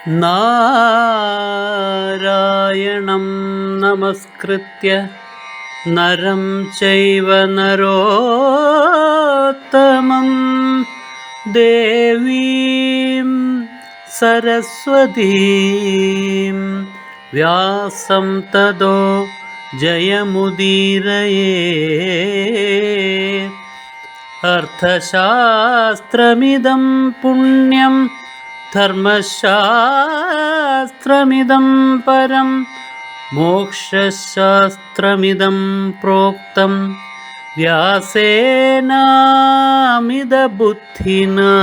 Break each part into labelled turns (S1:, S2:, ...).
S1: നാരായണം നമസ്കൃത്യ നരം ചൈവ നരോത്തമം ദേവീം സരസ്വതീം വ്യാസം തതോ ജയമുദീരയേ. അർത്ഥശാസ്ത്രമിദം പുണ്യം ധർമ്മശാസ്ത്രമിദം പരം മോക്ഷശാസ്ത്രമിദം പ്രോക്തം വ്യാസേനാമിത ബുദ്ധിനാ.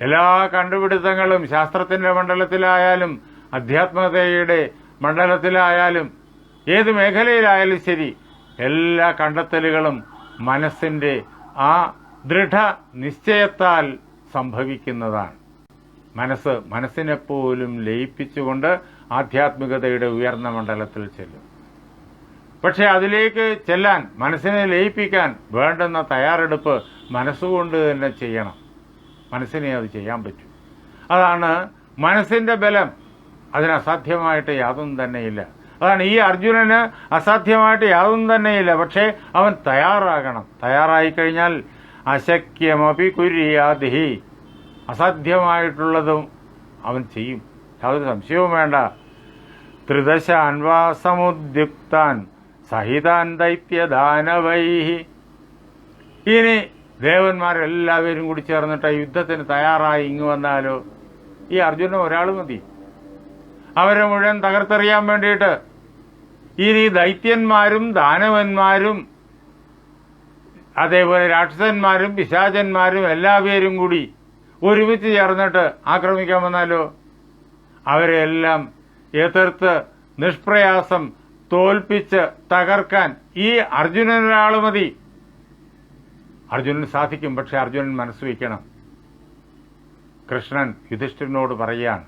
S2: എല്ലാ കണ്ടുപിടുത്തങ്ങളും ശാസ്ത്രത്തിന്റെ മണ്ഡലത്തിലായാലും അധ്യാത്മകതയുടെ മണ്ഡലത്തിലായാലും ഏത് മേഖലയിലായാലും ശരി, എല്ലാ കണ്ടെത്തലുകളും മനസ്സിന്റെ ആ ദൃഢ നിശ്ചയത്താൽ സംഭവിക്കുന്നതാണ്. മനസ്സിനെപ്പോലും ലയിപ്പിച്ചുകൊണ്ട് ആധ്യാത്മികതയുടെ ഉയർന്ന മണ്ഡലത്തിൽ ചെല്ലും. പക്ഷെ അതിലേക്ക് ചെല്ലാൻ, മനസ്സിനെ ലയിപ്പിക്കാൻ വേണ്ടുന്ന തയ്യാറെടുപ്പ് മനസ്സുകൊണ്ട് തന്നെ ചെയ്യണം. മനസ്സിനെ അത് ചെയ്യാൻ പറ്റും. അതാണ് മനസ്സിന്റെ ബലം. അതിന് അസാധ്യമായിട്ട് യാതൊന്നും തന്നെയില്ല. അതാണ് ഈ അർജുനന് അസാധ്യമായിട്ട് യാതൊന്നും തന്നെയില്ല. പക്ഷേ അവൻ തയ്യാറാകണം. തയ്യാറായിക്കഴിഞ്ഞാൽ അശക്യമപി കുര്യാദിഹി, അസാധ്യമായിട്ടുള്ളതും അവൻ ചെയ്യും. യാതൊരു സംശയവും വേണ്ട. ത്രിദശ അൻവാസമുദ്യുക്താൻ സഹിതാൻ ദൈത്യദാനവൈഹി. ഇനി ദേവന്മാരെല്ലാവരും കൂടി ചേർന്നിട്ട് യുദ്ധത്തിന് തയ്യാറായി ഇങ്ങ് വന്നാലോ? ഈ അർജുനൻ ഒരാൾ മതി അവരെ മുഴുവൻ തകർത്തെറിയാൻ വേണ്ടിയിട്ട്. ഇനി ദൈത്യന്മാരും ദാനവന്മാരും അതേപോലെ രാക്ഷസന്മാരും പിശാചന്മാരും എല്ലാവരും കൂടി ഒരുമിച്ച് ചേർന്നിട്ട് ആക്രമിക്കാൻ വന്നാലോ? അവരെല്ലാം എതിർത്ത് നിഷ്പ്രയാസം തോൽപ്പിച്ച് തകർക്കാൻ ഈ അർജുനൻ ഒരാൾ മതി. അർജുനൻ സാധിക്കും. പക്ഷെ അർജുനൻ മനസ്സ് വയ്ക്കണം. കൃഷ്ണൻ യുധിഷ്ഠിരനോട് പറയുകയാണ്,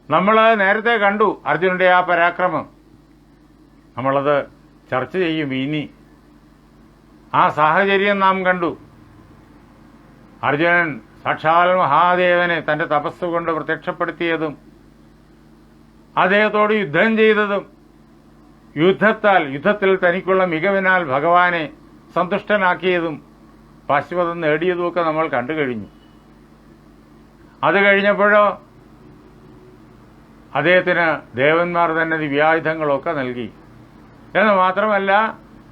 S2: നമ്മൾ നേരത്തെ കണ്ടു അർജുനന്റെ ആ പരാക്രമം. നമ്മളത് ചർച്ച ചെയ്യും. ഇനി ആ സാഹചര്യം നാം കണ്ടു. അർജുനൻ സാക്ഷാൽ മഹാദേവനെ തന്റെ തപസ്സുകൊണ്ട് പ്രത്യക്ഷപ്പെടുത്തിയതും അദ്ദേഹത്തോട് യുദ്ധം ചെയ്തതും യുദ്ധത്തിൽ തനിക്കുള്ള മികവിനാൽ ഭഗവാനെ സന്തുഷ്ടനാക്കിയതും പാശുപതം നേടിയതുമൊക്കെ നമ്മൾ കണ്ടു കഴിഞ്ഞു. അത് കഴിഞ്ഞപ്പോഴോ അദ്ദേഹത്തിന് ദേവന്മാർ തന്നെ ദിവ്യായുധങ്ങളൊക്കെ നൽകി. എന്ന് മാത്രമല്ല,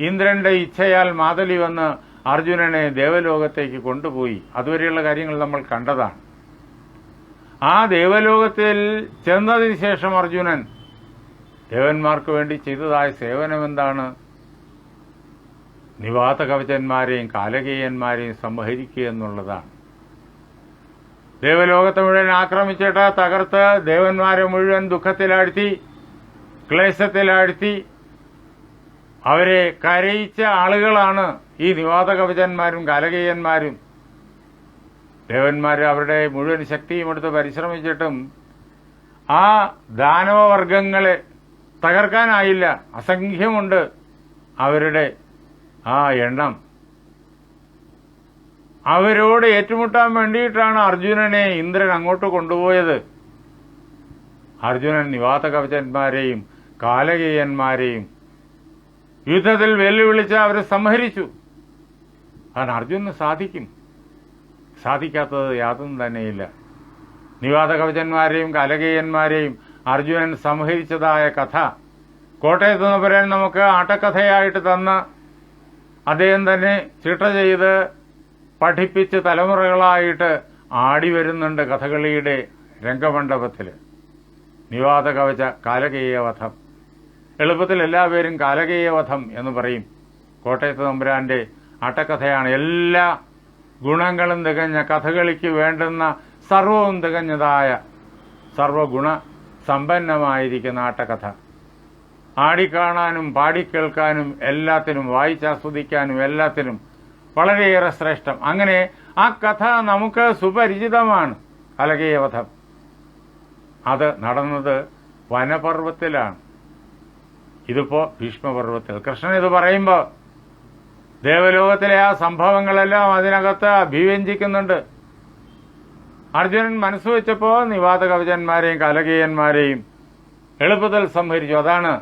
S2: ഇന്ദ്രന്റെ ഇച്ഛയാൽ മാതലി വന്ന് അർജുനനെ ദേവലോകത്തേക്ക് കൊണ്ടുപോയി. അതുവരെയുള്ള കാര്യങ്ങൾ നമ്മൾ കണ്ടതാണ്. ആ ദേവലോകത്തിൽ ചെന്നതിന് ശേഷം അർജുനൻ ദേവന്മാർക്ക് വേണ്ടി ചെയ്തതായ സേവനം എന്താണ്? നിവാത കവചന്മാരെയും കാലകേയന്മാരെയും സംഹരിക്കുക എന്നുള്ളതാണ്. ദേവലോകത്തെ മുഴുവൻ ആക്രമിച്ചിട്ട് തകർത്ത് ദേവന്മാരെ മുഴുവൻ ദുഃഖത്തിലാഴ്ത്തി, ക്ലേശത്തിലാഴ്ത്തി അവരെ കരയിച്ച ആളുകളാണ് ഈ നിവാത കവചന്മാരും കാലകേയന്മാരും. ദേവന്മാർ അവരുടെ മുഴുവൻ ശക്തിയും എടുത്ത് പരിശ്രമിച്ചിട്ടും ആ ദാനവവർഗങ്ങളെ തകർക്കാനായില്ല. അസംഖ്യമുണ്ട് അവരുടെ ആ എണ്ണം. അവരോട് ഏറ്റുമുട്ടാൻ വേണ്ടിയിട്ടാണ് അർജുനനെ ഇന്ദ്രൻ അങ്ങോട്ട് കൊണ്ടുപോയത്. അർജുനൻ നിവാത കവചന്മാരെയും കാലകേയന്മാരെയും യുദ്ധത്തിൽ വെല്ലുവിളിച്ച് അവരെ സംഹരിച്ചു. കാരണം അർജുനന് സാധിക്കും. സാധിക്കാത്തത് യാതൊന്നും തന്നെയില്ല. നിവാത കവചന്മാരെയും കാലകേയന്മാരെയും അർജുനൻ സംഹരിച്ചതായ കഥ കോട്ടയത്ത് നിന്ന് പറയാൻ നമുക്ക് ആട്ടക്കഥയായിട്ട് തന്ന് അദ്ദേഹം തന്നെ ചിട്ട ചെയ്ത് പഠിപ്പിച്ച് തലമുറകളായിട്ട് ആടി വരുന്നുണ്ട് കഥകളിയുടെ രംഗമണ്ഡപത്തിൽ. നിവാത കവച കാലകേയവധം. എളുപ്പത്തിൽ എല്ലാവരും കാലകേയവധം എന്ന് പറയും. കോട്ടയത്ത് തമ്പുരാന്റെ ആട്ടക്കഥയാണ്. എല്ലാ ഗുണങ്ങളും തികഞ്ഞ, കഥകളിക്ക് വേണ്ടുന്ന സർവവും തികഞ്ഞതായ, സർവഗുണ സമ്പന്നമായിരിക്കുന്ന ആട്ടക്കഥ. ആടിക്കാണാനും പാടിക്കേൾക്കാനും എല്ലാത്തിനും, വായിച്ചാസ്വദിക്കാനും എല്ലാത്തിനും വളരെയേറെ ശ്രേഷ്ഠം. അങ്ങനെ ആ കഥ നമുക്ക് സുപരിചിതമാണ്. കാലകേയവധം അത് നടന്നത് വനപർവ്വത്തിലാണ്. ഇതിപ്പോ ഭീഷ്മപർവ്വത്തിൽ. കൃഷ്ണൻ ഇത് പറയുമ്പോൾ ദേവലോകത്തിലെ ആ സംഭവങ്ങളെല്ലാം അതിനകത്ത് അഭിവ്യഞ്ജിക്കുന്നുണ്ട്. അർജുനൻ മനസ്സ് വെച്ചപ്പോൾ നിവാത കവചന്മാരെയും കലകീയന്മാരെയും എളുപ്പത്തിൽ സംഹരിച്ചു. അതാണ്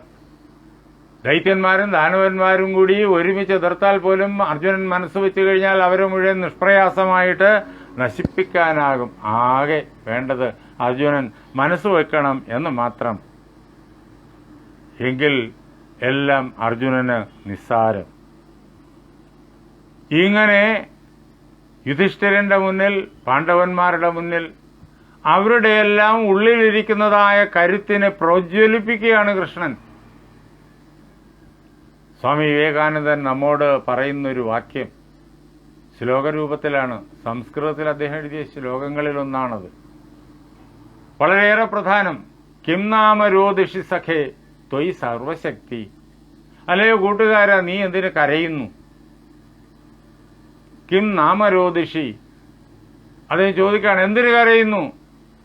S2: ദൈത്യന്മാരും ദാനവന്മാരും കൂടി ഒരുമിച്ച് എതിർത്താൽ പോലും അർജുനൻ മനസ്സ് വെച്ചു കഴിഞ്ഞാൽ അവരെ മുഴുവൻ നിഷ്പ്രയാസമായിട്ട് നശിപ്പിക്കാനാകും. ആകെ വേണ്ടത് അർജുനൻ മനസ്സ് വെക്കണം എന്ന് മാത്രം. എങ്കിൽ എല്ലാം അർജുനന് നിസ്സാരം. ഇങ്ങനെ യുധിഷ്ഠിരന്റെ മുന്നിൽ, പാണ്ഡവന്മാരുടെ മുന്നിൽ അവരുടെയെല്ലാം ഉള്ളിലിരിക്കുന്നതായ കരുത്തിനെ പ്രോജ്വലിപ്പിക്കുകയാണ് കൃഷ്ണൻ. സ്വാമി വിവേകാനന്ദൻ നമ്മോട് പറയുന്നൊരു വാക്യം ശ്ലോകരൂപത്തിലാണ്. സംസ്കൃതത്തിൽ അദ്ദേഹം എഴുതിയ ശ്ലോകങ്ങളിലൊന്നാണത്. വളരെയേറെ പ്രധാനം. കിം നാമ രോദിഷി സഖേ ത്വയി സർവശക്തി. അല്ലയോ കൂട്ടുകാരാ, നീ എന്തിനു കരയുന്നു? കിം നാമരോദിഷി. അദ്ദേഹം ചോദിക്കുകയാണ്, എന്തിനു കരയുന്നു?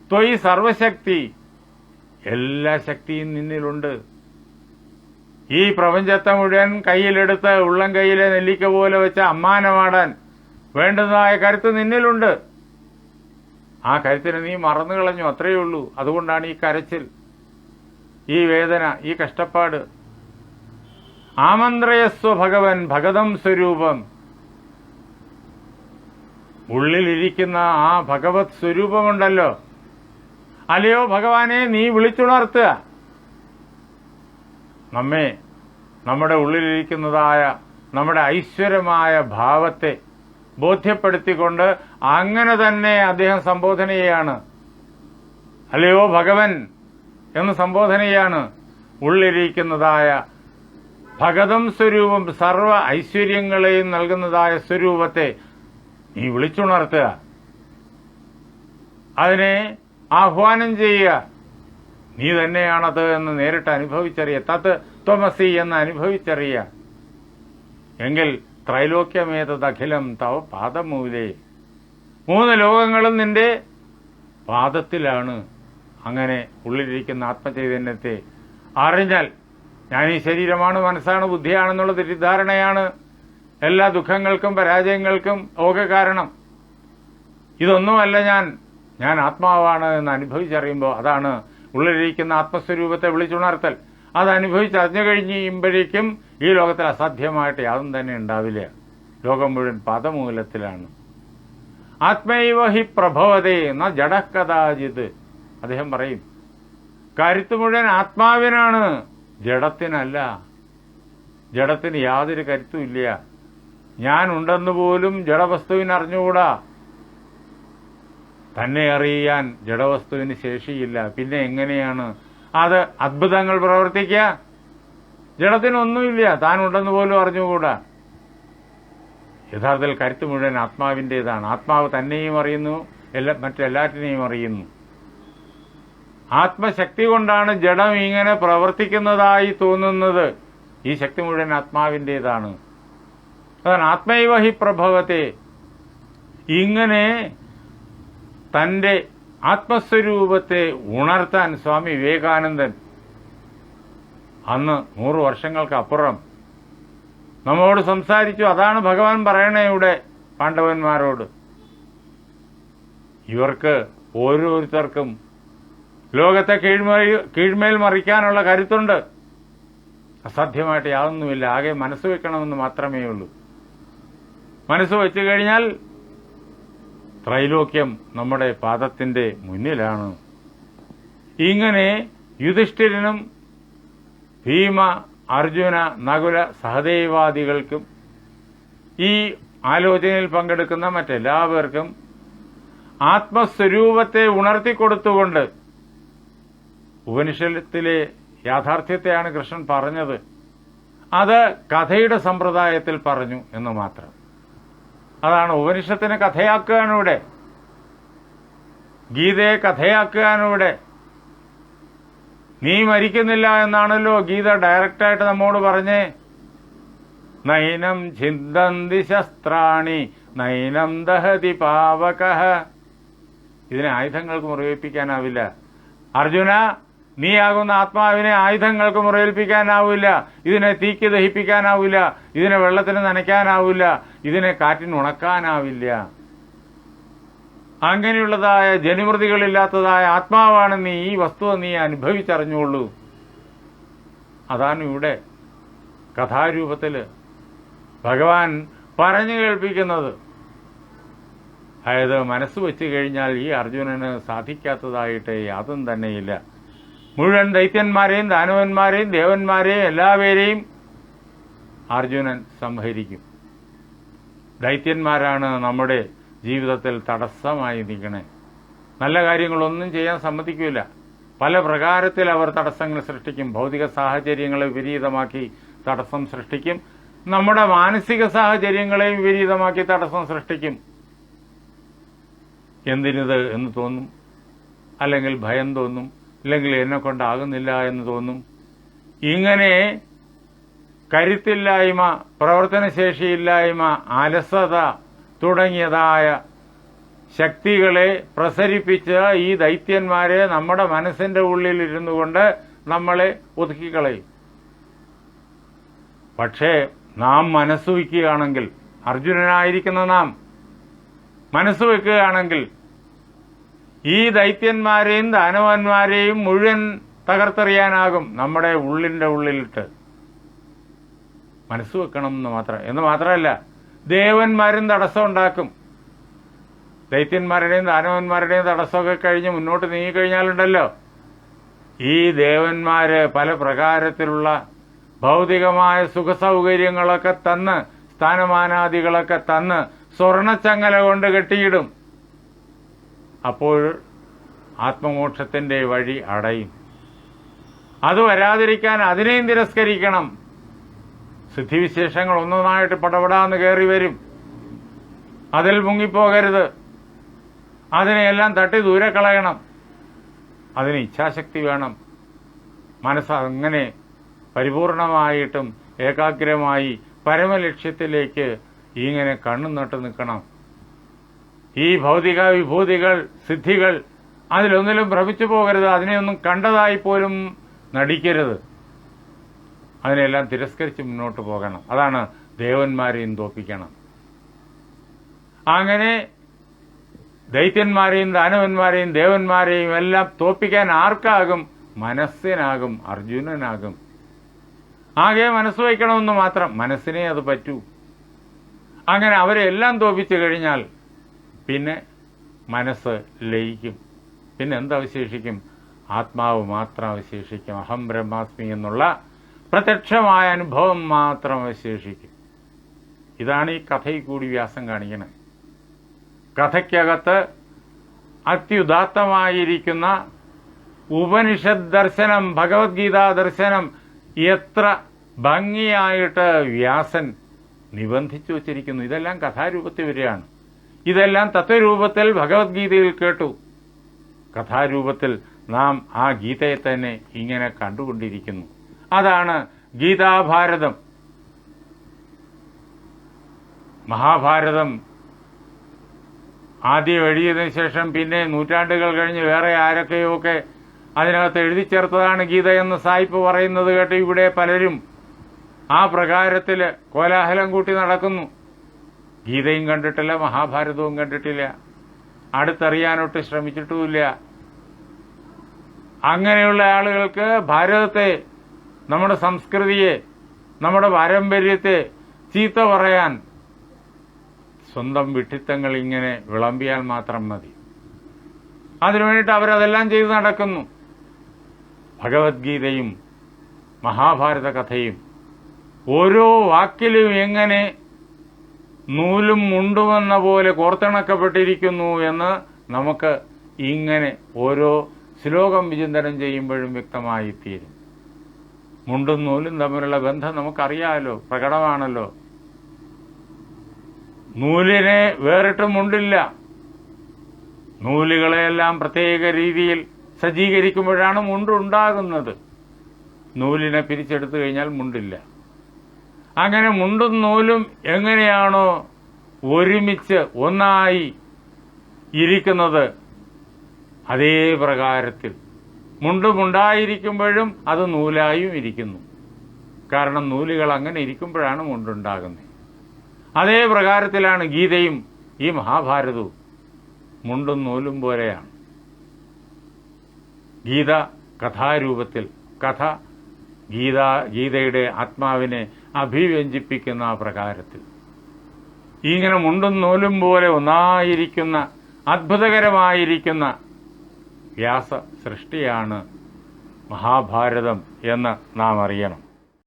S2: ത്വയി സർവശക്തി. എല്ലാ ശക്തിയും നിന്നിലുണ്ട്. ഈ പ്രപഞ്ചത്തെ മുഴുവൻ കയ്യിലെടുത്ത് ഉള്ളം കയ്യിലെ നെല്ലിക്ക പോലെ വെച്ച് അമ്മാനമാടാൻ വേണ്ടതായ കരുത്ത് നിന്നിലുണ്ട്. ആ കരുത്തിനെ നീ മറന്നു കളഞ്ഞു, അത്രയേ ഉള്ളൂ. അതുകൊണ്ടാണ് ഈ കരച്ചിൽ, ഈ വേദന, ഈ കഷ്ടപ്പാട്. ആമന്ത്രയസ്വ ഭഗവൻ ഭഗതം സ്വരൂപം. ഉള്ളിലിരിക്കുന്ന ആ ഭഗവത് സ്വരൂപമുണ്ടല്ലോ, അല്ലയോ ഭഗവാനെ നീ വിളിച്ചുണർത്തുക. നമ്മെ, നമ്മുടെ ഉള്ളിലിരിക്കുന്നതായ നമ്മുടെ ഐശ്വര്യമായ ഭാവത്തെ ബോധ്യപ്പെടുത്തിക്കൊണ്ട് അങ്ങനെ തന്നെ അദ്ദേഹം സംബോധന ചെയ്യാണ്. അല്ലയോ ഭഗവൻ എന്ന് സംബോധന ചെയ്യാണ്. ഉള്ളിലിരിക്കുന്നതായ ഭഗതം സ്വരൂപം, സർവ ഐശ്വര്യങ്ങളെയും നൽകുന്നതായ സ്വരൂപത്തെ നീ വിളിച്ചുണർത്തുക, അതിനെ ആഹ്വാനം ചെയ്യുക. നീ തന്നെയാണത് എന്ന് നേരിട്ട് അനുഭവിച്ചറിയുക. തത് ത്വമസി എന്ന് അനുഭവിച്ചറിയുക. എങ്കിൽ ത്രൈലോക്യമേതദഖിലം തവ പാദമൂലേ. 3 ലോകങ്ങളും നിന്റെ പാദത്തിലാണ്. അങ്ങനെ ഉള്ളിലിരിക്കുന്ന ആത്മചൈതന്യത്തെ അറിഞ്ഞാൽ, ഞാൻ ഈ ശരീരമാണ്, മനസ്സാണ്, ബുദ്ധിയാണെന്നുള്ള തെറ്റിദ്ധാരണയാണ് എല്ലാ ദുഃഖങ്ങൾക്കും പരാജയങ്ങൾക്കും ഒക്കെ കാരണം. ഇതൊന്നുമല്ല ഞാൻ ആത്മാവാണ് എന്ന് അനുഭവിച്ചറിയുമ്പോൾ അതാണ് ഉള്ളിലിരിക്കുന്ന ആത്മസ്വരൂപത്തെ വിളിച്ചുണർത്തൽ. അത് അനുഭവിച്ചറിഞ്ഞു കഴിയുമ്പോഴേക്കും ഈ ലോകത്തിൽ അസാധ്യമായിട്ട് യാതൊന്നും തന്നെ ഉണ്ടാവില്ല. ലോകം മുഴുവൻ പാദമൂലത്തിലാണ്. ആത്മൈവ ഹി പ്രഭവതേ ന ജഡക്കഥാചിത്. അദ്ദേഹം പറയും, കരുത്ത് മുഴുവൻ ആത്മാവിനാണ്, ജഡത്തിനല്ല. ജഡത്തിന് യാതൊരു കരുത്തുമില്ല. ഞാൻ ഉണ്ടെന്ന് പോലും ജഡവസ്തുവിന് അറിഞ്ഞുകൂടാ. തന്നെ അറിയാൻ ജഡവസ്തുവിന് ശേഷിയില്ല. പിന്നെ എങ്ങനെയാണ് അത് അത്ഭുതങ്ങൾ പ്രവർത്തിക്കുക? ജഡത്തിനൊന്നുമില്ല, താൻ ഉണ്ടെന്ന് പോലും അറിഞ്ഞുകൂടാ. യഥാർത്ഥത്തിൽ കരുത്ത് മുഴുവൻ ആത്മാവിൻ്റേതാണ്. ആത്മാവ് തന്നെയും അറിയുന്നു, മറ്റെല്ലാറ്റിനെയും അറിയുന്നു. ആത്മശക്തി കൊണ്ടാണ് ജഡം ഇങ്ങനെ പ്രവർത്തിക്കുന്നതായി തോന്നുന്നത്. ഈ ശക്തി മുഴുവൻ ആത്മാവിൻ്റേതാണ്. അതാണ് ആത്മൈവ ഹി പ്രഭവത്തെ. ഇങ്ങനെ തന്റെ ആത്മസ്വരൂപത്തെ ഉണർത്താൻ സ്വാമി വിവേകാനന്ദൻ അന്ന് 100 വർഷങ്ങൾക്കപ്പുറം നമ്മോട് സംസാരിച്ചു. അതാണ് ഭഗവാൻ പറയണേ ഇവിടെ പാണ്ഡവന്മാരോട്. ഇവർക്ക് ഓരോരുത്തർക്കും ലോകത്തെ കീഴ്മേൽ മറിക്കാനുള്ള കരുത്തുണ്ട്. അസാധ്യമായിട്ട് യാതൊന്നുമില്ല. ആകെ മനസ്സ് വെക്കണമെന്ന് മാത്രമേ ഉള്ളൂ. മനസ്സ് വെച്ചു കഴിഞ്ഞാൽ ത്രൈലോക്യം നമ്മുടെ പാദത്തിന്റെ മുന്നിലാണ്. ഇങ്ങനെ യുധിഷ്ഠിരനും ഭീമ, അർജുന, നകുല, സഹദേവാദികൾക്കും ഈ ആലോചനയിൽ പങ്കെടുക്കുന്ന മറ്റെല്ലാവർക്കും ആത്മസ്വരൂപത്തെ ഉണർത്തിക്കൊടുത്തുകൊണ്ട് ഉപനിഷത്തിലെ യാഥാർത്ഥ്യത്തെയാണ് കൃഷ്ണൻ പറഞ്ഞത്. അത് കഥയുടെ സമ്പ്രദായത്തിൽ പറഞ്ഞു എന്ന് മാത്രം. അതാണ് ഉപനിഷത്തിനെ കഥയാക്കുകയാണിവിടെ, ഗീതയെ കഥയാക്കുകയാണിവിടെ. നീ മരിക്കുന്നില്ല എന്നാണല്ലോ ഗീത ഡയറക്റ്റായിട്ട് നമ്മോട് പറഞ്ഞേ. നൈനം ഛിന്ദന്തി ശസ്ത്രാണി നൈനം ദഹതി പാവകഃ. ഇതിനെ ആയുധങ്ങൾക്ക് മുറിവേൽപ്പിക്കാനാവില്ല. അർജുന, നീയാകുന്ന ആത്മാവിനെ ആയുധങ്ങൾക്ക് മുറയേൽപ്പിക്കാനാവില്ല, ഇതിനെ തീക്ക് ദഹിപ്പിക്കാനാവില്ല, ഇതിനെ വെള്ളത്തിന് നനയ്ക്കാനാവില്ല, ഇതിനെ കാറ്റിന് ഉണക്കാനാവില്ല. അങ്ങനെയുള്ളതായ ജനിമൃതികളില്ലാത്തതായ ആത്മാവാണ് നീ. ഈ വസ്തുത നീ അനുഭവിച്ചറിഞ്ഞുള്ളൂ. അതാണ് ഇവിടെ കഥാരൂപത്തിൽ ഭഗവാൻ പറഞ്ഞു കേൾപ്പിക്കുന്നത്. അതായത് മനസ്സ് വെച്ച് കഴിഞ്ഞാൽ ഈ അർജുനന് സാധിക്കാത്തതായിട്ട് യാതൊന്നും തന്നെയില്ല. മുഴുവൻ ദൈത്യന്മാരെയും ദാനവന്മാരെയും ദേവന്മാരെയും എല്ലാവരെയും അർജുനൻ സംഹരിക്കും. ദൈത്യന്മാരാണ് നമ്മുടെ ജീവിതത്തിൽ തടസ്സമായി നിൽക്കണേ. നല്ല കാര്യങ്ങളൊന്നും ചെയ്യാൻ സമ്മതിക്കില്ല. പല പ്രകാരത്തിൽ അവർ തടസ്സങ്ങൾ സൃഷ്ടിക്കും. ഭൗതിക സാഹചര്യങ്ങളെ വിപരീതമാക്കി തടസ്സം സൃഷ്ടിക്കും. നമ്മുടെ മാനസിക സാഹചര്യങ്ങളെയും വിപരീതമാക്കി തടസ്സം സൃഷ്ടിക്കും. എന്തിനിത് എന്ന് തോന്നും, അല്ലെങ്കിൽ ഭയം തോന്നും, അല്ലെങ്കിൽ എന്നെ കൊണ്ടാകുന്നില്ല എന്ന് തോന്നും. ഇങ്ങനെ കരുത്തില്ലായ്മ, പ്രവർത്തനശേഷിയില്ലായ്മ, അലസത തുടങ്ങിയതായ ശക്തികളെ പ്രസരിപ്പിച്ച് ഈ ദൈത്യന്മാരെ നമ്മുടെ മനസ്സിന്റെ ഉള്ളിൽ ഇരുന്നു കൊണ്ട് നമ്മളെ ഒതുക്കിക്കളയും. പക്ഷേ നാം മനസ്സ് വയ്ക്കുകയാണെങ്കിൽ, അർജുനനായിരിക്കുന്ന നാം മനസ്സ് വയ്ക്കുകയാണെങ്കിൽ ഈ ദൈത്യന്മാരെയും ദാനവന്മാരെയും മുഴുവൻ തകർത്തെറിയാനാകും നമ്മുടെ ഉള്ളിന്റെ ഉള്ളിലിട്ട്. മനസ്സ് വെക്കണം എന്ന് മാത്രമല്ല, ദേവന്മാരും തടസ്സം ഉണ്ടാക്കും. ദൈത്യന്മാരുടെയും ദാനവന്മാരുടെയും തടസ്സമൊക്കെ കഴിഞ്ഞ് മുന്നോട്ട് നീങ്ങിക്കഴിഞ്ഞാലുണ്ടല്ലോ, ഈ ദേവന്മാര് പല പ്രകാരത്തിലുള്ള ഭൗതികമായ സുഖസൗകര്യങ്ങളൊക്കെ തന്ന്, സ്ഥാനമാനാദികളൊക്കെ തന്ന് സ്വർണച്ചങ്ങല കൊണ്ട് കെട്ടിയിടും. അപ്പോൾ ആത്മമോക്ഷത്തിന്റെ വഴി അടയും. അത് വരാതിരിക്കാൻ അതിനെയും തിരസ്കരിക്കണം. സിദ്ധിവിശേഷങ്ങൾ ഒന്നൊന്നായിട്ട് പടപടാന്ന് കയറി വരും. അതിൽ മുങ്ങിപ്പോകരുത്. അതിനെയെല്ലാം തട്ടി ദൂരെ കളയണം. അതിന് ഇച്ഛാശക്തി വേണം. മനസ്സ് അങ്ങനെ പരിപൂർണമായിട്ടും ഏകാഗ്രമായി പരമലക്ഷ്യത്തിലേക്ക് ഇങ്ങനെ കണ്ണു നട്ട് നിൽക്കണം. ഈ ഭൗതിക വിഭൂതികൾ, സിദ്ധികൾ അതിലൊന്നിലും ഭ്രമിച്ചു പോകരുത്. അതിനെയൊന്നും കണ്ടതായി പോലും നടിക്കരുത്. അതിനെല്ലാം തിരസ്കരിച്ച് മുന്നോട്ട് പോകണം. അതാണ് ദേവന്മാരെയും തോപ്പിക്കണം. അങ്ങനെ ദൈത്യന്മാരെയും ദാനവന്മാരെയും ദേവന്മാരെയും എല്ലാം തോപ്പിക്കാൻ ആർക്കാകും? മനസ്സിനാകും, അർജുനനാകും. ആകെ മനസ്സ് വയ്ക്കണമെന്ന് മാത്രം, മനസ്സിനെ അത് പറ്റൂ. അങ്ങനെ അവരെ എല്ലാം തോപ്പിച്ചു കഴിഞ്ഞാൽ പിന്നെ മനസ്സ് ലയിക്കും. പിന്നെ എന്തവശേഷിക്കും? ആത്മാവ് മാത്രം അവശേഷിക്കും. അഹം ബ്രഹ്മാസ്മി എന്നുള്ള പ്രത്യക്ഷമായ അനുഭവം മാത്രം അവശേഷിക്കും. ഇതാണ് ഈ കഥയിൽ കൂടി വ്യാസം കാണിക്കുന്നത്. കഥയ്ക്കകത്ത് അത്യുദാത്തമായിരിക്കുന്ന ഉപനിഷത് ദർശനം, ഭഗവത്ഗീതാ ദർശനം എത്ര ഭംഗിയായിട്ട് വ്യാസൻ നിബന്ധിച്ചു വച്ചിരിക്കുന്നു. ഇതെല്ലാം കഥാരൂപത്തിൽ വരികയാണ്. ഇതെല്ലാം തത്വരൂപത്തിൽ ഭഗവത്ഗീതയിൽ കേട്ടു. കഥാരൂപത്തിൽ നാം ആ ഗീതയെ തന്നെ ഇങ്ങനെ കണ്ടുകൊണ്ടിരിക്കുന്നു. അതാണ് ഗീതാഭാരതം. മഹാഭാരതം ആദ്യം എഴുതിയതിനു ശേഷം പിന്നെ നൂറ്റാണ്ടുകൾ കഴിഞ്ഞ് വേറെ ആരൊക്കെയൊക്കെ അതിനകത്ത് എഴുതി ചേർത്തതാണ് ഗീത എന്ന് സായിപ്പ് പറയുന്നത് കേട്ട് ഇവിടെ പലരും ആ പ്രകാരത്തിൽ കോലാഹലം കൂട്ടി നടക്കുന്നു. ഗീതയും കണ്ടിട്ടില്ല, മഹാഭാരതവും കണ്ടിട്ടില്ല, അടുത്തറിയാനൊട്ട് ശ്രമിച്ചിട്ടുമില്ല. അങ്ങനെയുള്ള ആളുകൾക്ക് ഭാരതത്തെ, നമ്മുടെ സംസ്കൃതിയെ, നമ്മുടെ പാരമ്പര്യത്തെ ചീത്ത പറയാൻ സ്വന്തം വിഡ്ഢിത്തങ്ങൾ ഇങ്ങനെ വിളമ്പിയാൽ മാത്രം മതി. അതിനുവേണ്ടിയിട്ട് അവരതെല്ലാം ചെയ്ത് നടക്കുന്നു. ഭഗവത്ഗീതയും മഹാഭാരത കഥയും ഓരോ വാക്കിലും എങ്ങനെ നൂലും മുണ്ടുമെന്ന പോലെ കോർത്തിണക്കപ്പെട്ടിരിക്കുന്നു എന്ന് നമുക്ക് ഇങ്ങനെ ഓരോ ശ്ലോകം വിചിന്തനം ചെയ്യുമ്പോഴും വ്യക്തമായി തീരും. മുണ്ടും നൂലും തമ്മിലുള്ള ബന്ധം നമുക്കറിയാമല്ലോ, പ്രകടമാണല്ലോ. നൂലിനെ വേറിട്ട് മുണ്ടില്ല. നൂലുകളെല്ലാം പ്രത്യേക രീതിയിൽ സജ്ജീകരിക്കുമ്പോഴാണ് മുണ്ടുണ്ടാകുന്നത്. നൂലിനെ പിരിച്ചെടുത്തു കഴിഞ്ഞാൽ മുണ്ടില്ല. അങ്ങനെ മുണ്ടും നൂലും എങ്ങനെയാണോ ഒരുമിച്ച് ഒന്നായി ഇരിക്കുന്നത്, അതേ പ്രകാരത്തിൽ മുണ്ടുമുണ്ടായിരിക്കുമ്പോഴും അത് നൂലായും ഇരിക്കുന്നു. കാരണം നൂലുകൾ അങ്ങനെ ഇരിക്കുമ്പോഴാണ് മുണ്ടുണ്ടാകുന്നത്. അതേ പ്രകാരത്തിലാണ് ഗീതയും ഈ മഹാഭാരതവും മുണ്ടും നൂലും പോലെയാണ്. ഗീത കഥാരൂപത്തിൽ, കഥ ഗീതയുടെ ആത്മാവിനെ അഭിവ്യഞ്ജിപ്പിക്കുന്ന പ്രകാരത്തിൽ ഇങ്ങനെ മുണ്ടും നൂലും പോലെ ഒന്നായിരിക്കുന്ന അത്ഭുതകരമായിരിക്കുന്ന വ്യാസ സൃഷ്ടിയാണ് മഹാഭാരതം എന്ന് നാം അറിയണം.